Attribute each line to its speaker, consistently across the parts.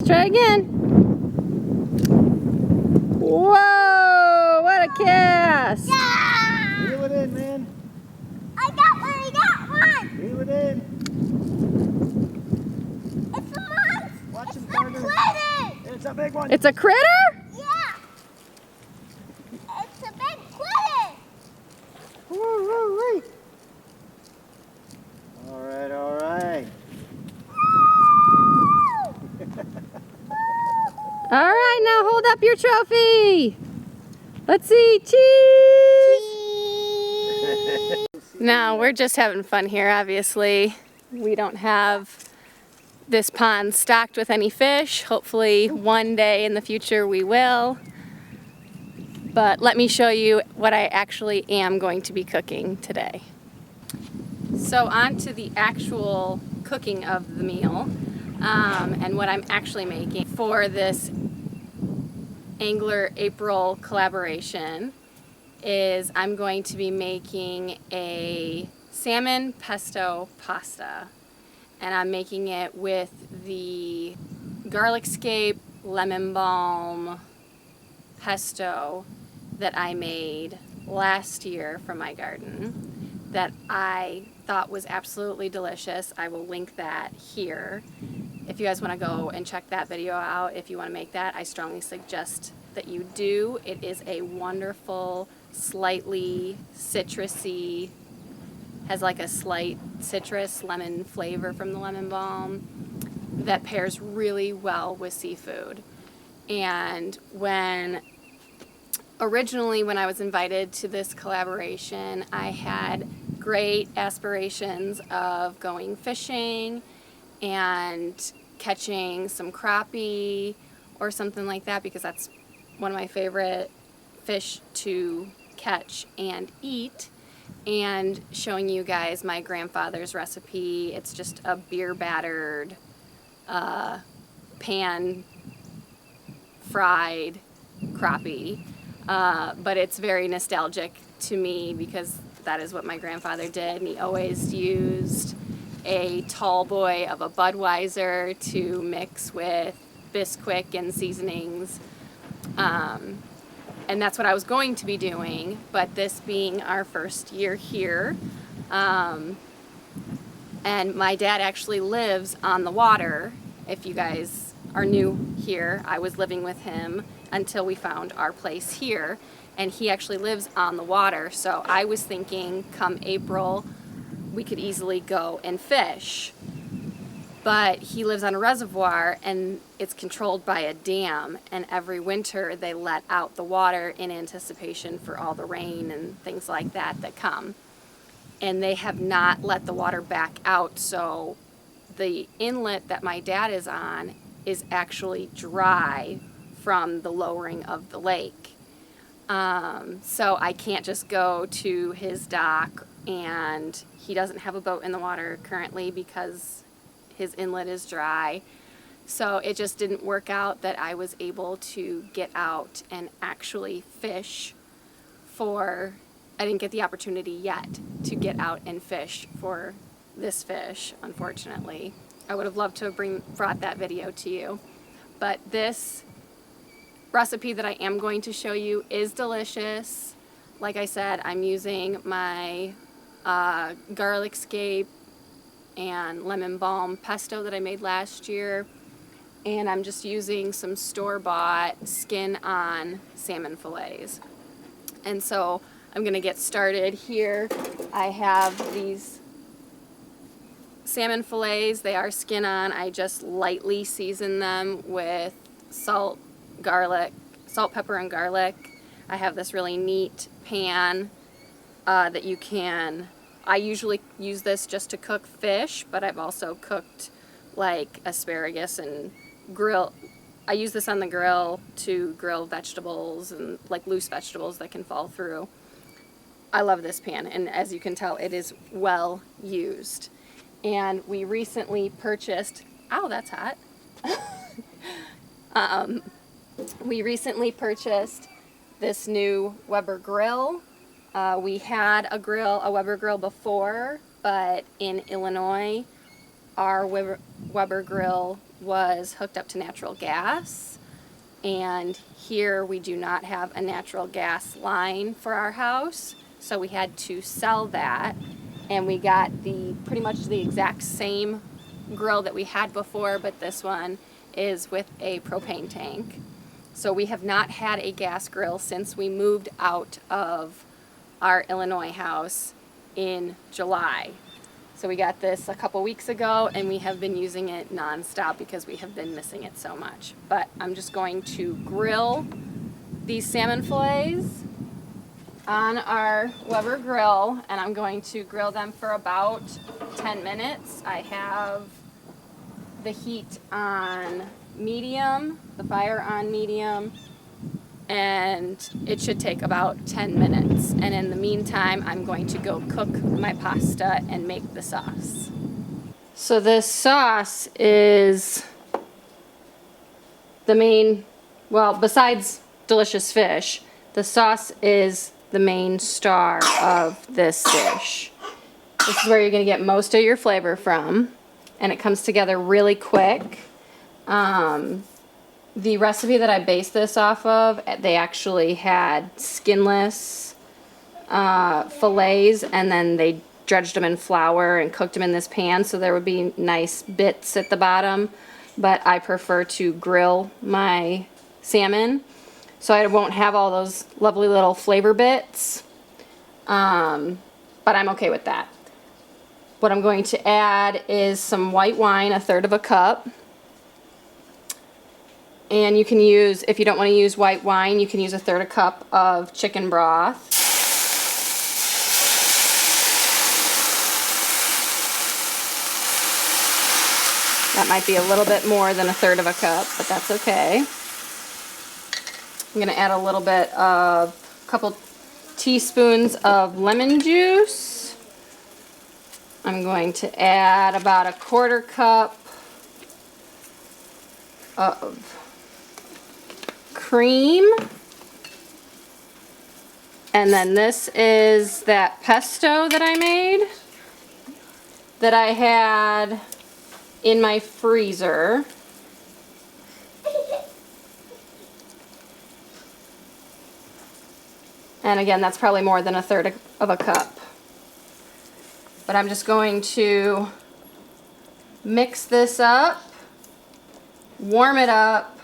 Speaker 1: try again. Whoa, what a cast.
Speaker 2: Yeah! Reel it in, man.
Speaker 3: I got one.
Speaker 2: Reel it in.
Speaker 3: It's a monster.
Speaker 2: Watch him,
Speaker 3: It's a
Speaker 2: Carter.
Speaker 3: critter.
Speaker 2: It's a big one.
Speaker 1: It's a critter?
Speaker 3: Yeah. It's a big critter.
Speaker 2: Woo. All right, all right.
Speaker 1: All right, now hold up your trophy. Let's see, cheese. No, we're just having fun here, obviously. We don't have this pond stocked with any fish. Hopefully one day in the future we will. But let me show you what I actually am going to be cooking today. So on to the actual cooking of the meal. And what I'm actually making for this Angler April collaboration is I'm going to be making a salmon pesto pasta, and I'm making it with the garlic scape, lemon balm pesto that I made last year from my garden that I thought was absolutely delicious. I will link that here. If you guys want to go and check that video out, if you want to make that, I strongly suggest that you do. It is a wonderful, slightly citrusy, has like a slight citrus lemon flavor from the lemon balm that pairs really well with seafood. And originally when I was invited to this collaboration, I had great aspirations of going fishing and catching some crappie or something like that, because that's one of my favorite fish to catch and eat, and showing you guys my grandfather's recipe. It's just a beer battered pan fried crappie, but it's very nostalgic to me because that is what my grandfather did, and he always used a tall boy of a Budweiser to mix with Bisquick and seasonings, and that's what I was going to be doing. But this being our first year here, and my dad actually lives on the water. If you guys are new here, I was living with him until we found our place here, and he actually lives on the water, so I was thinking come April we could easily go and fish. But he lives on a reservoir and it's controlled by a dam, and every winter they let out the water in anticipation for all the rain and things like that that come. And they have not let the water back out, so the inlet that my dad is on is actually dry from the lowering of the lake. So I can't just go to his dock, and he doesn't have a boat in the water currently because his inlet is dry. So it just didn't work out that I was able to get out and actually fish I didn't get the opportunity yet to get out and fish for this fish, unfortunately. I would have loved to have brought that video to you. But this recipe that I am going to show you is delicious. Like I said, I'm using my garlic scape and lemon balm pesto that I made last year, and I'm just using some store-bought skin-on salmon fillets. And so I'm going to get started here. I have these salmon fillets. They are skin-on. I just lightly season them with salt, pepper, and garlic. I have this really neat pan that you can, I usually use this just to cook fish, but I've also cooked like asparagus and I use this on the grill to grill vegetables and like loose vegetables that can fall through. I love this pan, and as you can tell, it is well used. And we recently purchased, ow, that's hot. We recently purchased this new Weber grill. We had a Weber grill before, but in Illinois, our Weber grill was hooked up to natural gas, and here we do not have a natural gas line for our house, so we had to sell that, and we got pretty much the exact same grill that we had before, but this one is with a propane tank. So we have not had a gas grill since we moved out of our Illinois house in July. So we got this a couple weeks ago, and we have been using it nonstop because we have been missing it so much. But I'm just going to grill these salmon fillets on our Weber grill, and I'm going to grill them for about 10 minutes. I have the heat on medium, the fire on medium, and it should take about 10 minutes. And in the meantime, I'm going to go cook my pasta and make the sauce. So this sauce is the main, well, besides delicious fish, the sauce is the main star of this dish. This is where you're going to get most of your flavor from, and it comes together really quick. The recipe that I based this off of, they actually had skinless fillets, and then they dredged them in flour and cooked them in this pan, so there would be nice bits at the bottom. But I prefer to grill my salmon, so I won't have all those lovely little flavor bits. But I'm okay with that. What I'm going to add is some white wine, 1/3 of a cup. And you can use, if you don't want to use white wine, you can use 1/3 a cup of chicken broth. That might be a little bit more than 1/3 of a cup, but that's okay. I'm going to add a little bit of, a couple teaspoons of lemon juice. I'm going to add about 1/4 cup of cream, and then this is that pesto that I made that I had in my freezer. And again, that's probably more than 1/3 of a cup. But I'm just going to mix this up, warm it up,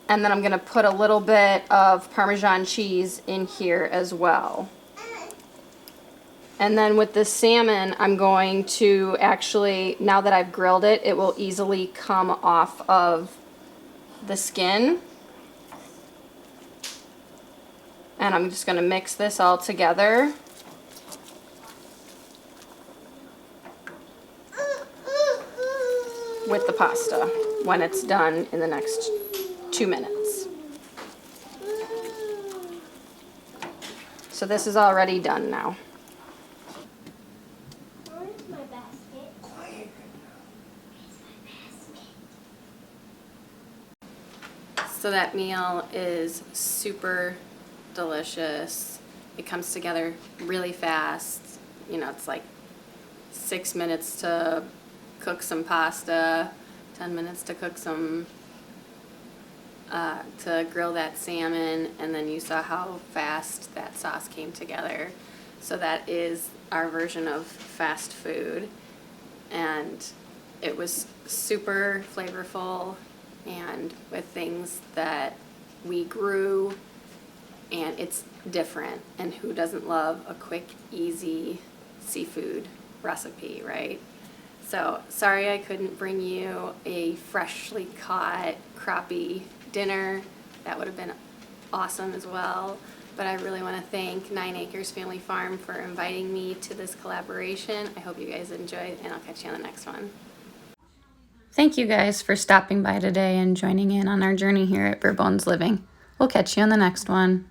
Speaker 1: and then I'm going to put a little bit of Parmesan cheese in here as well. And then with the salmon, I'm going to actually, now that I've grilled it, it will easily come off of the skin. And I'm just going to mix this all together. With the pasta when it's done in the next 2 minutes. So this is already done now.
Speaker 3: Where's my basket? Where's my basket?
Speaker 1: So that meal is super delicious. It comes together really fast. You know, it's like 6 minutes to cook some pasta, 10 minutes to cook some to grill that salmon, and then you saw how fast that sauce came together. So that is our version of fast food, and it was super flavorful and with things that we grew, and it's different, and who doesn't love a quick, easy seafood recipe, right? So sorry I couldn't bring you a freshly caught crappie dinner. That would have been awesome as well. But I really want to thank 9 Acres Family Farm for inviting me to this collaboration. I hope you guys enjoyed, and I'll catch you on the next one. Thank you guys for stopping by today and joining in on our journey here at Bare Bones Living. We'll catch you on the next one.